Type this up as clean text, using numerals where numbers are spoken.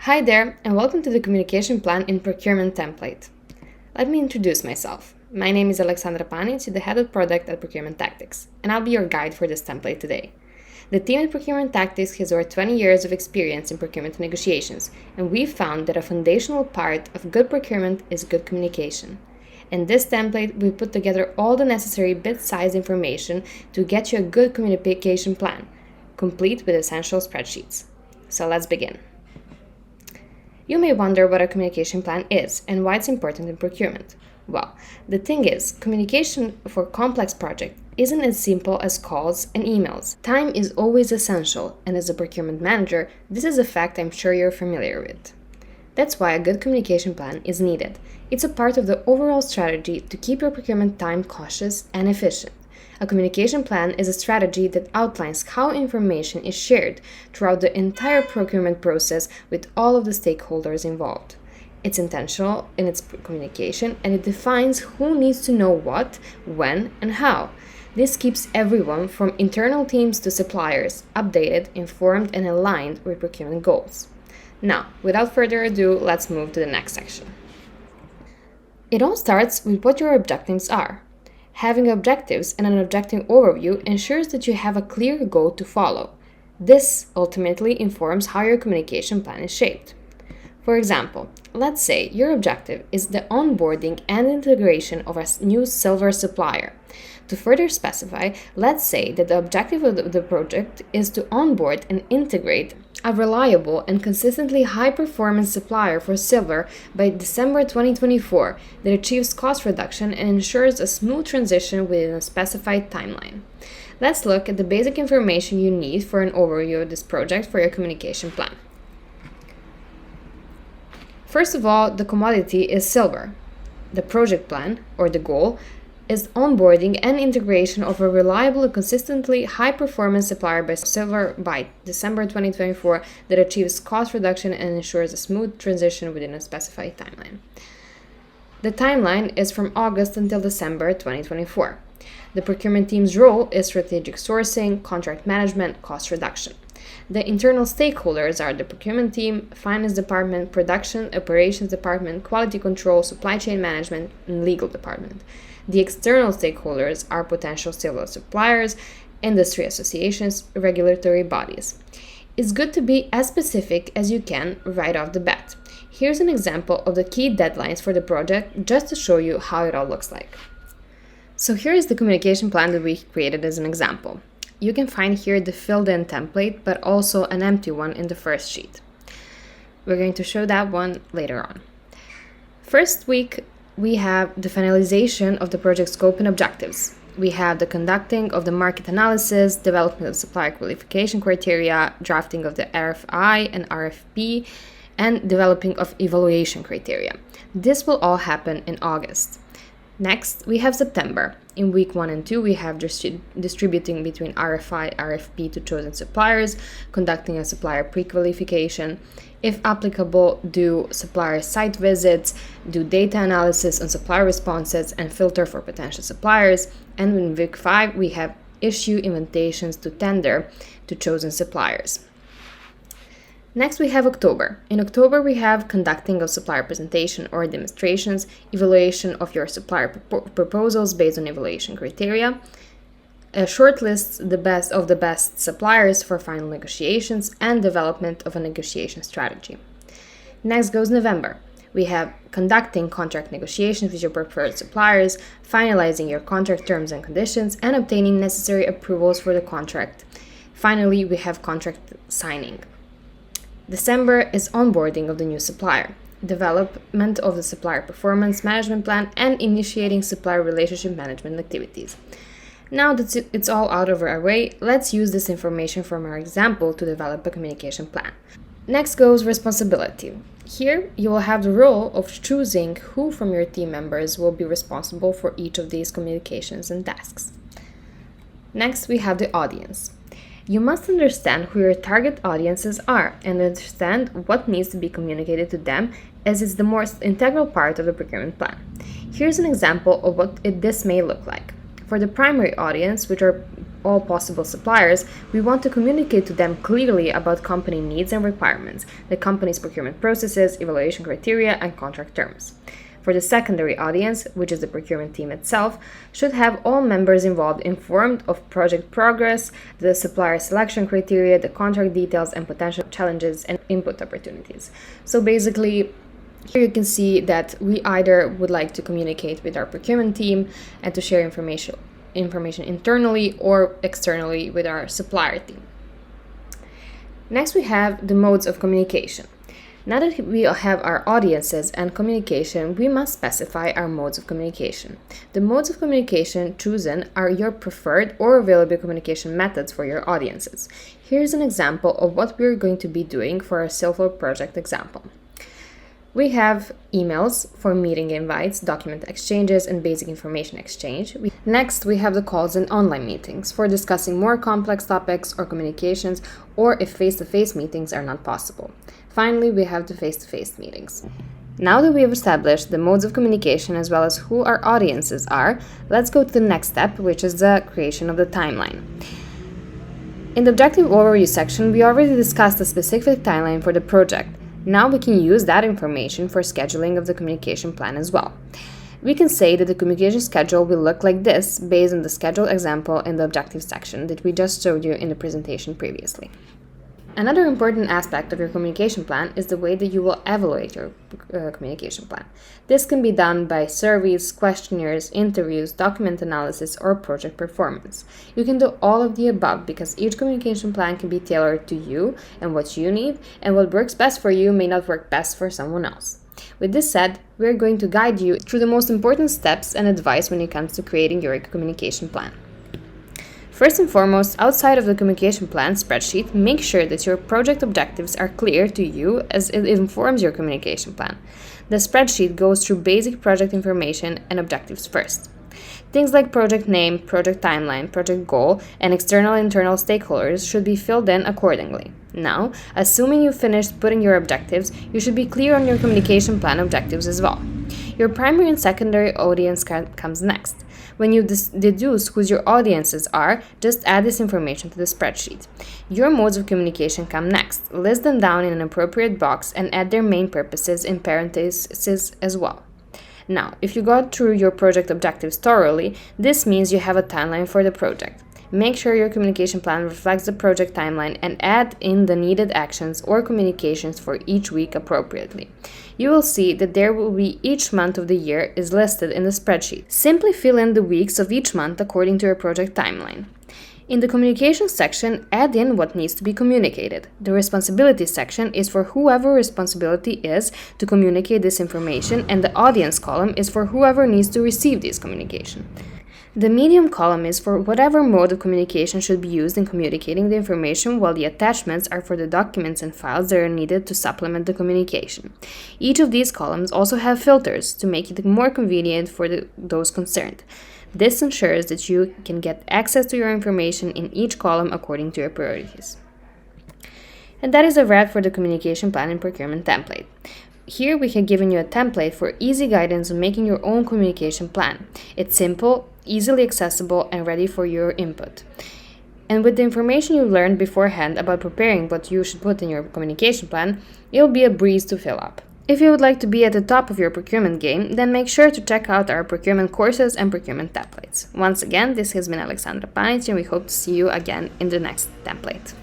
Hi there, and welcome to the Communication Plan in Procurement Template. Let me introduce myself. My name is Aleksandra Panic, the head of product at Procurement Tactics, and I'll be your guide for this template today. The team at Procurement Tactics has over 20 years of experience in procurement negotiations, and we've found that a foundational part of good procurement is good communication. In this template, we put together all the necessary bit-sized information to get you a good communication plan, complete with essential spreadsheets. So let's begin. You may wonder what a communication plan is and why it's important in procurement. Well, the thing is, communication for complex projects isn't as simple as calls and emails. Time is always essential, and as a procurement manager, this is a fact I'm sure you're familiar with. That's why a good communication plan is needed. It's a part of the overall strategy to keep your procurement time cautious and efficient. A communication plan is a strategy that outlines how information is shared throughout the entire procurement process with all of the stakeholders involved. It's intentional in its communication, and it defines who needs to know what, when, and how. This keeps everyone from internal teams to suppliers updated, informed, and aligned with procurement goals. Now, without further ado, let's move to the next section. It all starts with what your objectives are. Having objectives and an objective overview ensures that you have a clear goal to follow. This ultimately informs how your communication plan is shaped. For example, let's say your objective is the onboarding and integration of a new silver supplier. To further specify, let's say that the objective of the project is to onboard and integrate a reliable and consistently high-performance supplier for silver by December 2024 that achieves cost reduction and ensures a smooth transition within a specified timeline. Let's look at the basic information you need for an overview of this project for your communication plan. First of all, the commodity is silver. The project plan, or the goal, is onboarding and integration of a reliable and consistently high-performance supplier by silver by December 2024 that achieves cost reduction and ensures a smooth transition within a specified timeline. The timeline is from August until December 2024. The procurement team's role is strategic sourcing, contract management, cost reduction. The internal stakeholders are the procurement team, finance department, production, operations department, quality control, supply chain management, and legal department. The external stakeholders are potential silver suppliers, industry associations, regulatory bodies. It's good to be as specific as you can right off the bat. Here's an example of the key deadlines for the project just to show you how it all looks like. So here is the communication plan that we created as an example. You can find here the filled-in template, but also an empty one in the first sheet. We're going to show that one later on. First week, we have the finalization of the project scope and objectives. We have the conducting of the market analysis, development of supplier qualification criteria, drafting of the RFI and RFP, and developing of evaluation criteria. This will all happen in August. Next, we have September. In week 1 and 2, we have distributing between RFI, RFP to chosen suppliers, conducting a supplier pre-qualification. If applicable, do supplier site visits, do data analysis on supplier responses, and filter for potential suppliers. And in week 5, we have issue invitations to tender to chosen suppliers. Next, we have October. In October, we have conducting of supplier presentation or demonstrations, evaluation of your supplier proposals based on evaluation criteria, a shortlist of the best suppliers for final negotiations, and development of a negotiation strategy. Next goes November. We have conducting contract negotiations with your preferred suppliers, finalizing your contract terms and conditions, and obtaining necessary approvals for the contract. Finally, we have contract signing. December is onboarding of the new supplier, development of the supplier performance management plan, and initiating supplier relationship management activities. Now that it's all out of our way, let's use this information from our example to develop a communication plan. Next goes responsibility. Here, you will have the role of choosing who from your team members will be responsible for each of these communications and tasks. Next, we have the audience. You must understand who your target audiences are and understand what needs to be communicated to them, as it's the most integral part of the procurement plan. Here's an example of what this may look like. For the primary audience, which are all possible suppliers, we want to communicate to them clearly about company needs and requirements, the company's procurement processes, evaluation criteria, and contract terms. For the secondary audience, which is the procurement team itself, should have all members involved informed of project progress, the supplier selection criteria, the contract details, and potential challenges and input opportunities. So basically, here you can see that we either would like to communicate with our procurement team and to share information internally or externally with our supplier team. Next, we have the modes of communication. Now that we have our audiences and communication, we must specify our modes of communication. The modes of communication chosen are your preferred or available communication methods for your audiences. Here's an example of what we're going to be doing for our Silver project example. We have emails for meeting invites, document exchanges, and basic information exchange. Next, we have the calls and online meetings for discussing more complex topics or communications, or if face-to-face meetings are not possible. Finally, we have the face-to-face meetings. Now that we have established the modes of communication as well as who our audiences are, let's go to the next step, which is the creation of the timeline. In the objective overview section, we already discussed a specific timeline for the project. Now we can use that information for scheduling of the communication plan as well. We can say that the communication schedule will look like this based on the schedule example in the objective section that we just showed you in the presentation previously. Another important aspect of your communication plan is the way that you will evaluate your communication plan. This can be done by surveys, questionnaires, interviews, document analysis, or project performance. You can do all of the above because each communication plan can be tailored to you and what you need, and what works best for you may not work best for someone else. With this said, we're going to guide you through the most important steps and advice when it comes to creating your communication plan. First and foremost, outside of the communication plan spreadsheet, make sure that your project objectives are clear to you as it informs your communication plan. The spreadsheet goes through basic project information and objectives first. Things like project name, project timeline, project goal, and external and internal stakeholders should be filled in accordingly. Now, assuming you've finished putting your objectives, you should be clear on your communication plan objectives as well. Your primary and secondary audience comes next. When you deduce who your audiences are, just add this information to the spreadsheet. Your modes of communication come next. List them down in an appropriate box and add their main purposes in parentheses as well. Now, if you got through your project objectives thoroughly, this means you have a timeline for the project. Make sure your communication plan reflects the project timeline and add in the needed actions or communications for each week appropriately. You will see that there will be each month of the year is listed in the spreadsheet. Simply fill in the weeks of each month according to your project timeline. In the communication section, add in what needs to be communicated. The responsibility section is for whoever responsibility is to communicate this information, and the audience column is for whoever needs to receive this communication. The medium column is for whatever mode of communication should be used in communicating the information, while the attachments are for the documents and files that are needed to supplement the communication. Each of these columns also have filters to make it more convenient for those concerned. This ensures that you can get access to your information in each column according to your priorities. And that is a wrap for the communication plan and procurement template. Here we have given you a template for easy guidance on making your own communication plan. It's simple, easily accessible, and ready for your input. And with the information you learned beforehand about preparing what you should put in your communication plan, it'll be a breeze to fill up. If you would like to be at the top of your procurement game, then make sure to check out our procurement courses and procurement templates. Once again, this has been Aleksandra Panic, and we hope to see you again in the next template.